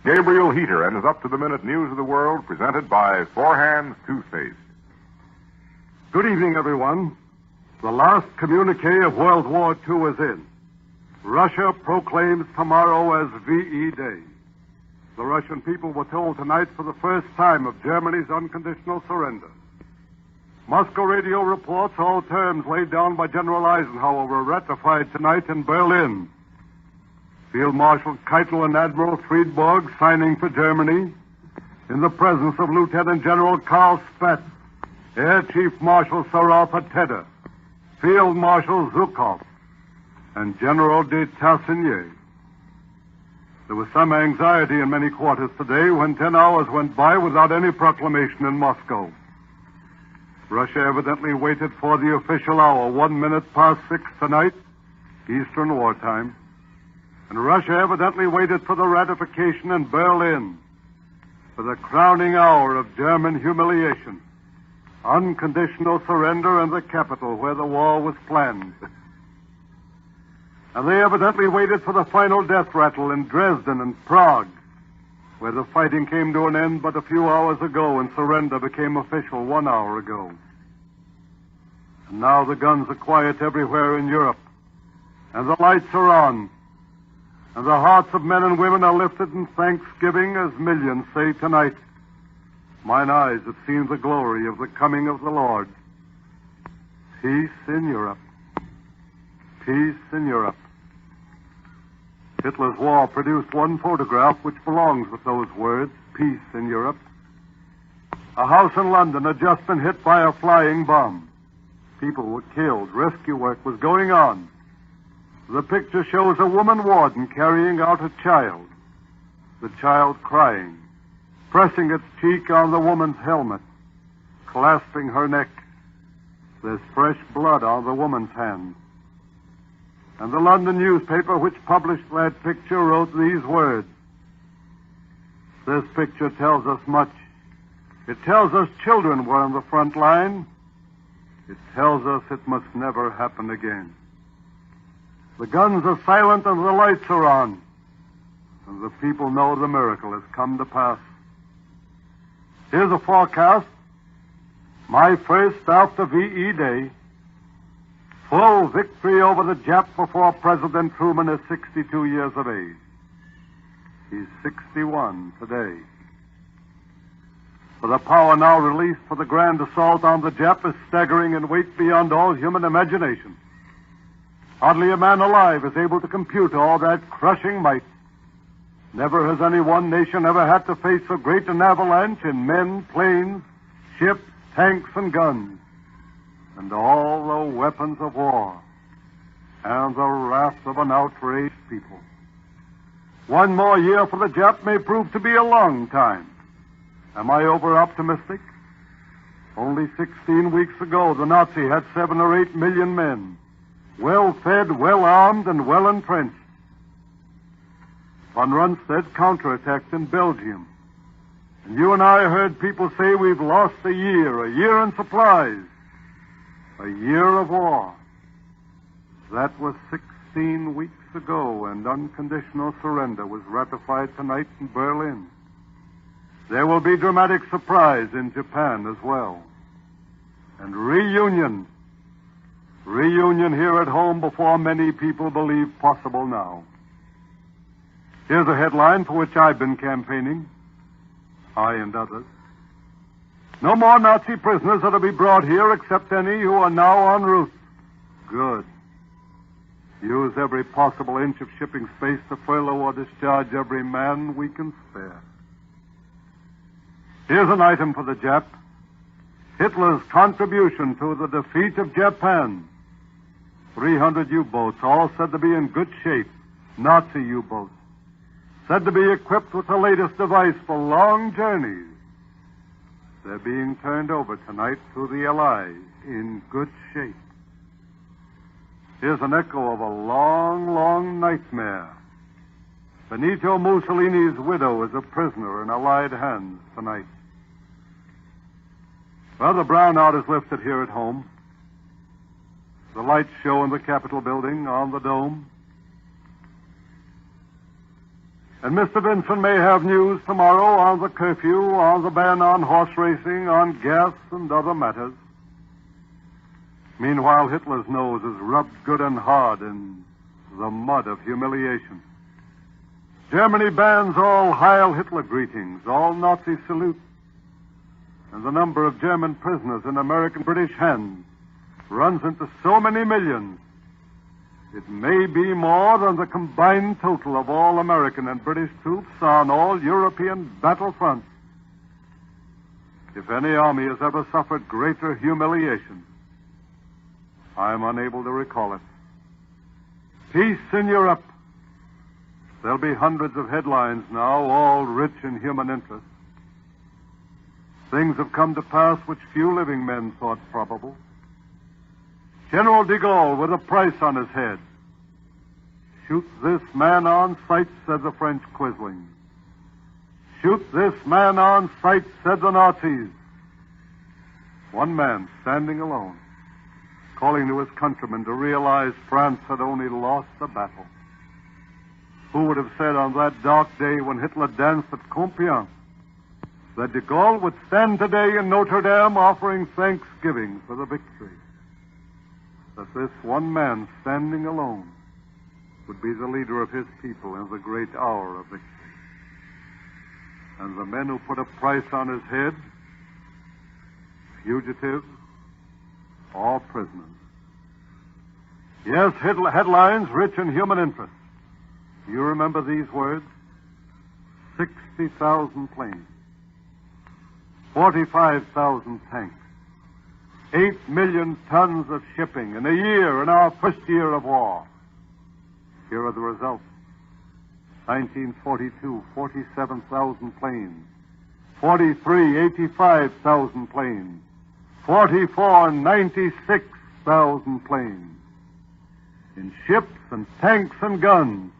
Gabriel Heater and his up-to-the-minute news of the world presented by Four Hands Toothpaste. Good evening, everyone. The last communique of World War II is in. Russia proclaims tomorrow as VE Day. The Russian people were told tonight for the first time of Germany's unconditional surrender. Moscow radio reports all terms laid down by General Eisenhower were ratified tonight in Berlin. Field Marshal Keitel and Admiral Friedborg signing for Germany in the presence of Lieutenant General Karl Spaatz, Air Chief Marshal Sarafa Tedder, Field Marshal Zhukov, and General de Tassigny. There was some anxiety in many quarters today when 10 hours went by without any proclamation in Moscow. Russia evidently waited for the official hour, 1 minute past 6 tonight, Eastern Wartime. And Russia evidently waited for the ratification in Berlin, for the crowning hour of German humiliation, unconditional surrender in the capital where the war was planned. And they evidently waited for the final death rattle in Dresden and Prague, where the fighting came to an end but a few hours ago and surrender became official 1 hour ago. And now the guns are quiet everywhere in Europe, and the lights are on, and the hearts of men and women are lifted in thanksgiving as millions say tonight, "Mine eyes have seen the glory of the coming of the Lord." Peace in Europe. Peace in Europe. Hitler's war produced one photograph which belongs with those words, peace in Europe. A house in London had just been hit by a flying bomb. People were killed. Rescue work was going on. The picture shows a woman warden carrying out a child. The child crying, pressing its cheek on the woman's helmet, clasping her neck. There's fresh blood on the woman's hand. And the London newspaper which published that picture wrote these words. This picture tells us much. It tells us children were on the front line. It tells us it must never happen again. The guns are silent and the lights are on. And the people know the miracle has come to pass. Here's a forecast. My first after VE Day. Full victory over the Jap before President Truman is 62 years of age. He's 61 today. For the power now released for the grand assault on the Jap is staggering in weight beyond all human imagination. Hardly a man alive is able to compute all that crushing might. Never has any one nation ever had to face so great an avalanche in men, planes, ships, tanks, and guns, and all the weapons of war, and the wrath of an outraged people. One more year for the Jap may prove to be a long time. Am I over-optimistic? Only 16 weeks ago, the Nazi had 7 or 8 million men, well-fed, well-armed, and well-entrenched. Von Rundstedt counterattacked in Belgium. And you and I heard people say we've lost a year in supplies, a year of war. That was 16 weeks ago, and unconditional surrender was ratified tonight in Berlin. There will be dramatic surprise in Japan as well. And reunion here at home before many people believe possible now. Here's a headline for which I've been campaigning, I and others. No more Nazi prisoners are to be brought here except any who are now en route. Good. Use every possible inch of shipping space to furlough or discharge every man we can spare. Here's an item for the Jap. Hitler's contribution to the defeat of Japan. 300 U-boats, all said to be in good shape. Nazi U-boats. Said to be equipped with the latest device for long journeys. They're being turned over tonight to the Allies in good shape. Here's an echo of a long, long nightmare. Benito Mussolini's widow is a prisoner in Allied hands tonight. Well, the brownout is lifted here at home. The lights show in the Capitol building on the dome. And Mr. Vinson may have news tomorrow on the curfew, on the ban on horse racing, on gas and other matters. Meanwhile, Hitler's nose is rubbed good and hard in the mud of humiliation. Germany bans all Heil Hitler greetings, all Nazi salutes. And the number of German prisoners in American-British hands runs into so many millions, it may be more than the combined total of all American and British troops on all European battlefronts. If any army has ever suffered greater humiliation, I am unable to recall it. Peace in Europe. There'll be hundreds of headlines now, all rich in human interest. Things have come to pass which few living men thought probable. General de Gaulle with a price on his head. Shoot this man on sight, said the French quislings. Shoot this man on sight, said the Nazis. One man standing alone, calling to his countrymen to realize France had only lost the battle. Who would have said on that dark day when Hitler danced at Compiègne that de Gaulle would stand today in Notre Dame offering thanksgiving for the victory? That this one man standing alone would be the leader of his people in the great hour of victory. And the men who put a price on his head, fugitives or prisoners. Yes, headlines rich in human interest. You remember these words? 60,000 planes, 45,000 tanks, 8 million tons of shipping in a year, in our first year of war. Here are the results. 1942, 47,000 planes. 43, 85,000 planes. 44, 96,000 planes. In ships and tanks and guns,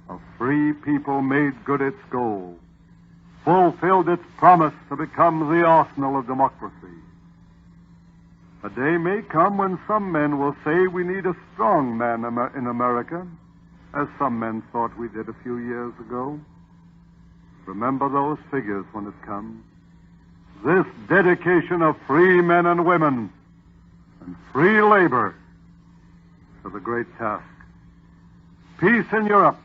a free people made good its goal, fulfilled its promise to become the arsenal of democracy. A day may come when some men will say we need a strong man in America, as some men thought we did a few years ago. Remember those figures when it comes. This dedication of free men and women and free labor to the great task. Peace in Europe.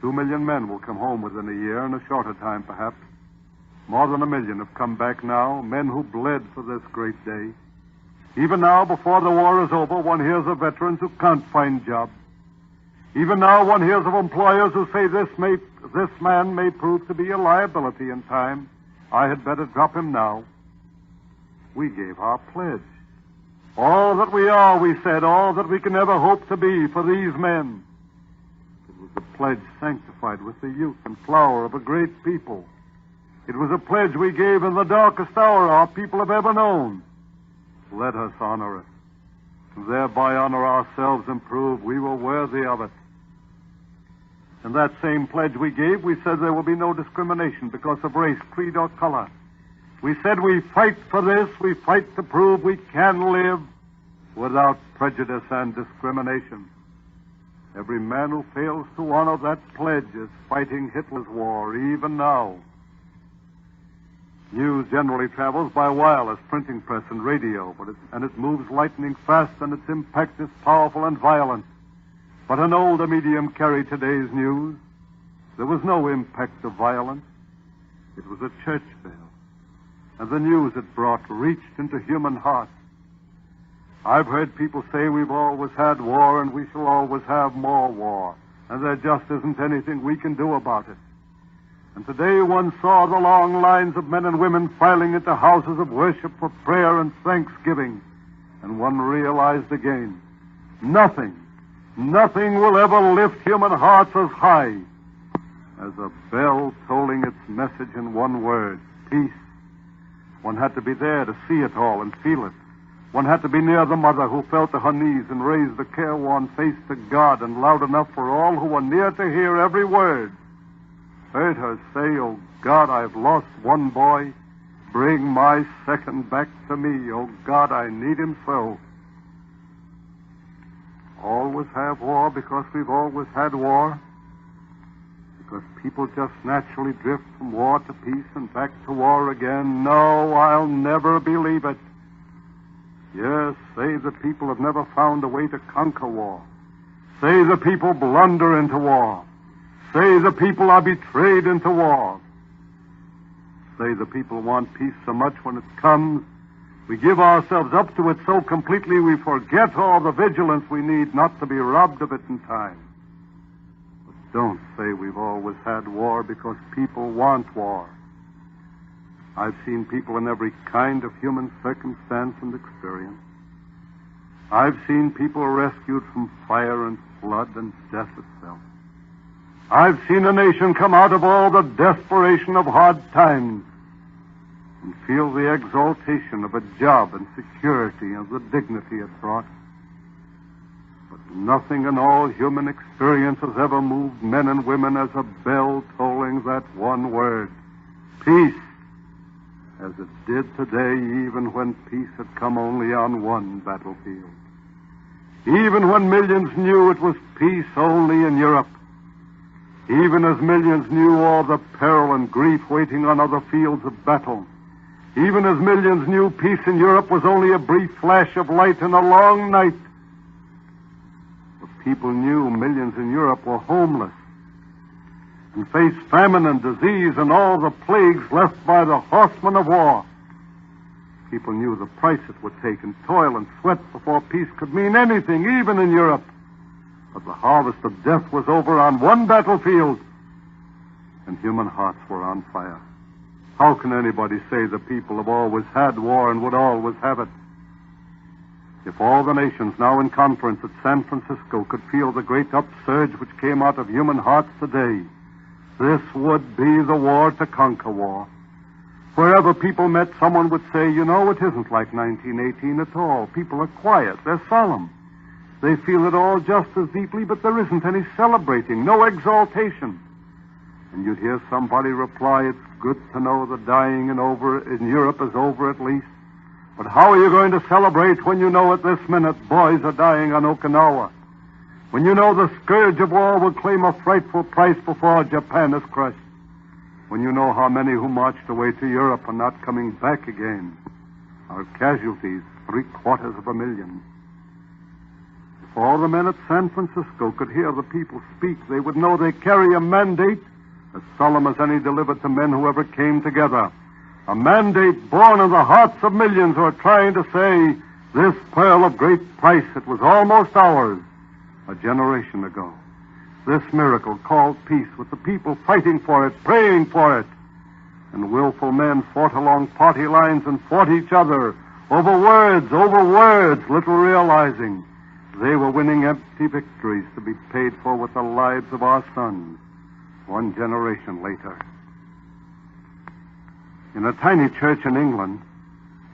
2 million men will come home within a year, in a shorter time perhaps. More than 1 million have come back now, men who bled for this great day. Even now, before the war is over, one hears of veterans who can't find jobs. Even now, one hears of employers who say this man may prove to be a liability in time. I had better drop him now. We gave our pledge. All that we are, we said, all that we can ever hope to be for these men. It was a pledge sanctified with the youth and flower of a great people. It was a pledge we gave in the darkest hour our people have ever known. Let us honor it, and thereby honor ourselves and prove we were worthy of it. In that same pledge we gave, we said there will be no discrimination because of race, creed, or color. We said we fight for this, we fight to prove we can live without prejudice and discrimination. Every man who fails to honor that pledge is fighting Hitler's war, even now. News generally travels by wireless, printing press, and radio, and it moves lightning fast, and its impact is powerful and violent. But an older medium carried today's news. There was no impact of violence. It was a church bell, and the news it brought reached into human hearts. I've heard people say we've always had war and we shall always have more war, and there just isn't anything we can do about it. And today one saw the long lines of men and women filing into houses of worship for prayer and thanksgiving. And one realized again, nothing will ever lift human hearts as high as a bell tolling its message in one word, peace. One had to be there to see it all and feel it. One had to be near the mother who fell to her knees and raised the careworn face to God, and loud enough for all who were near to hear every word. Heard her say, "Oh God, I've lost one boy. Bring my second back to me. Oh God, I need him so." Always have war because we've always had war? because people just naturally drift from war to peace and back to war again. No, I'll never believe it. Yes, say the people have never found a way to conquer war. Say the people blunder into war. Say the people are betrayed into war. Say the people want peace so much when it comes, we give ourselves up to it so completely we forget all the vigilance we need not to be robbed of it in time. But don't say we've always had war because people want war. I've seen people in every kind of human circumstance and experience. I've seen people rescued from fire and flood and death itself. I've seen a nation come out of all the desperation of hard times and feel the exaltation of a job and security and the dignity it brought. But nothing in all human experience has ever moved men and women as a bell tolling that one word, peace, as it did today, even when peace had come only on one battlefield. Even when millions knew it was peace only in Europe. Even as millions knew all the peril and grief waiting on other fields of battle. Even as millions knew peace in Europe was only a brief flash of light in a long night. The people knew millions in Europe were homeless and faced famine and disease and all the plagues left by the horsemen of war. People knew the price it would take in toil and sweat before peace could mean anything, even in Europe. But the harvest of death was over on one battlefield, and human hearts were on fire. How can anybody say the people have always had war and would always have it? If all the nations now in conference at San Francisco could feel the great upsurge which came out of human hearts today, this would be the war to conquer war. Wherever people met, someone would say, you know, it isn't like 1918 at all. People are quiet. They're solemn. They feel it all just as deeply, but there isn't any celebrating, no exaltation. And you'd hear somebody reply, it's good to know the dying in Europe is over at least. But how are you going to celebrate when you know at this minute boys are dying on Okinawa? When you know the scourge of war will claim a frightful price before Japan is crushed? When you know how many who marched away to Europe are not coming back again? Our casualties, 750,000. If all the men at San Francisco could hear the people speak, they would know they carry a mandate as solemn as any delivered to men who ever came together. A mandate born in the hearts of millions who are trying to say, this pearl of great price, it was almost ours a generation ago. This miracle called peace, with the people fighting for it, praying for it. And willful men fought along party lines and fought each other over words, little realizing they were winning empty victories to be paid for with the lives of our sons one generation later. In a tiny church in England,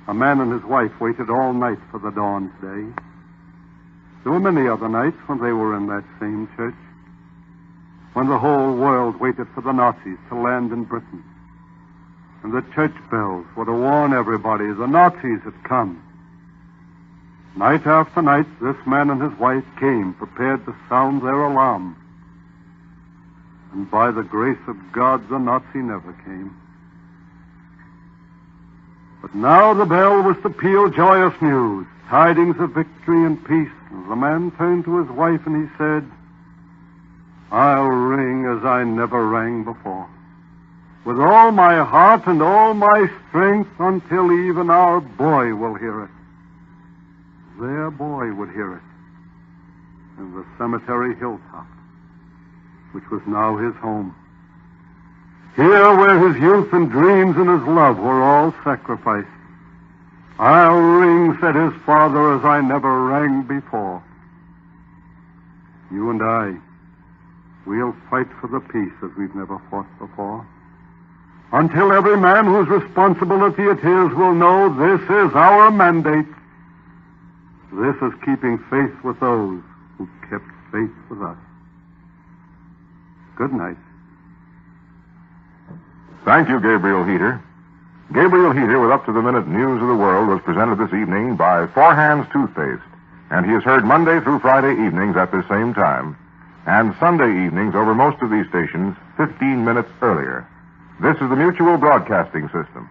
a man and his wife waited all night for the dawn's day. There were many other nights when they were in that same church, when the whole world waited for the Nazis to land in Britain. And the church bells were to warn everybody the Nazis had come. Night after night, this man and his wife came prepared to sound their alarm. And by the grace of God, the Nazi never came. But now the bell was to peal joyous news, tidings of victory and peace. And the man turned to his wife and he said, I'll ring as I never rang before, with all my heart and all my strength, until even our boy will hear it. Their boy would hear it in the cemetery hilltop, which was now his home. Here where his youth and dreams and his love were all sacrificed. I'll ring, said his father, as I never rang before. You and I, we'll fight for the peace as we've never fought before, until every man whose responsibility it is will know this is our mandate. This is keeping faith with those who kept faith with us. Good night. Thank you, Gabriel Heater. Gabriel Heater with up-to-the-minute news of the world was presented this evening by Four Hands Toothpaste, and he is heard Monday through Friday evenings at this same time. and Sunday evenings over most of these stations 15 minutes earlier. This is the Mutual Broadcasting System.